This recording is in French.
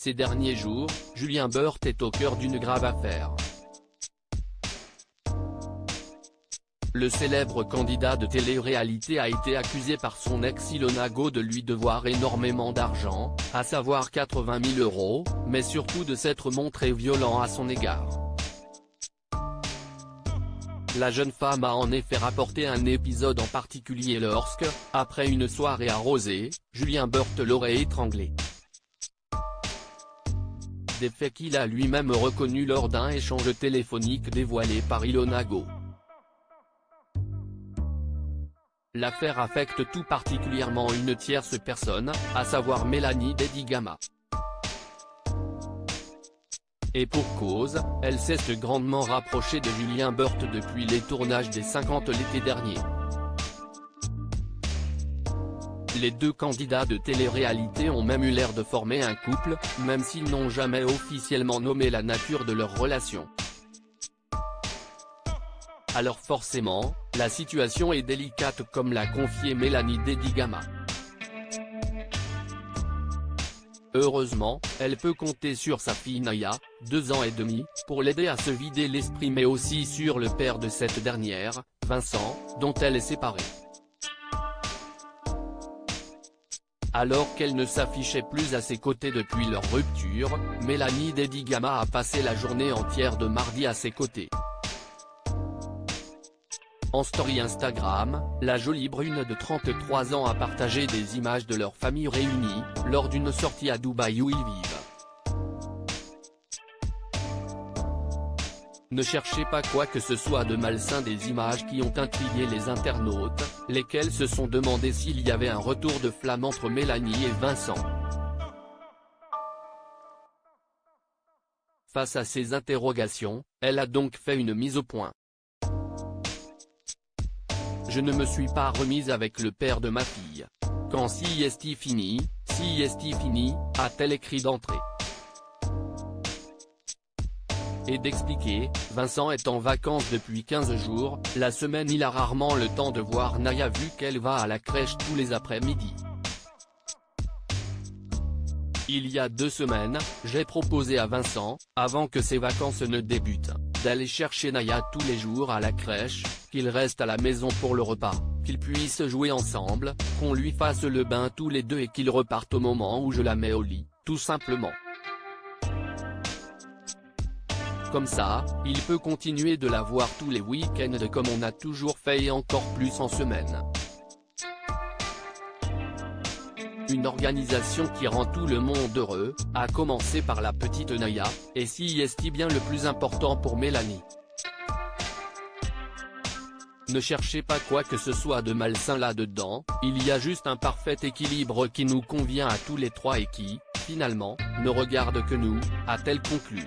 Ces derniers jours, Julien Burt est au cœur d'une grave affaire. Le célèbre candidat de télé-réalité a été accusé par son ex Ilona Go de lui devoir énormément d'argent, à savoir 80 000 €, mais surtout de s'être montré violent à son égard. La jeune femme a en effet rapporté un épisode en particulier lorsque, après une soirée arrosée, Julien Burt l'aurait étranglée. Des faits qu'il a lui-même reconnus lors d'un échange téléphonique dévoilé par Ilona Go. L'affaire affecte tout particulièrement une tierce personne, à savoir Mélanie Dedigama. Et pour cause, elle s'est grandement rapprochée de Julien Burt depuis les tournages des 50 l'été dernier. Les deux candidats de télé-réalité ont même eu l'air de former un couple, même s'ils n'ont jamais officiellement nommé la nature de leur relation. Alors forcément, la situation est délicate comme l'a confié Mélanie Dedigama. Heureusement, elle peut compter sur sa fille Naya, 2 ans et demi, pour l'aider à se vider l'esprit mais aussi sur le père de cette dernière, Vincent, dont elle est séparée. Alors qu'elle ne s'affichait plus à ses côtés depuis leur rupture, Mélanie Dedigama a passé la journée entière de mardi à ses côtés. En story Instagram, la jolie brune de 33 ans a partagé des images de leur famille réunie, lors d'une sortie à Dubaï où ils vivent. Ne cherchez pas quoi que ce soit de malsain, des images qui ont intrigué les internautes, lesquels se sont demandé s'il y avait un retour de flamme entre Mélanie et Vincent. Face à ces interrogations, elle a donc fait une mise au point. Je ne me suis pas remise avec le père de ma fille. Quand si est-il fini, a-t-elle écrit d'entrée. Et d'expliquer, Vincent est en vacances depuis 15 jours, la semaine il a rarement le temps de voir Naya vu qu'elle va à la crèche tous les après-midi. Il y a 2 semaines, j'ai proposé à Vincent, avant que ses vacances ne débutent, d'aller chercher Naya tous les jours à la crèche, qu'il reste à la maison pour le repas, qu'ils puissent jouer ensemble, qu'on lui fasse le bain tous les deux et qu'ils repartent au moment où je la mets au lit, tout simplement. Comme ça, il peut continuer de la voir tous les week-ends comme on a toujours fait et encore plus en semaine. Une organisation qui rend tout le monde heureux, à commencer par la petite Naya, et si est bien le plus important pour Mélanie. Ne cherchez pas quoi que ce soit de malsain là-dedans, il y a juste un parfait équilibre qui nous convient à tous les trois et qui, finalement, ne regarde que nous, a-t-elle conclu.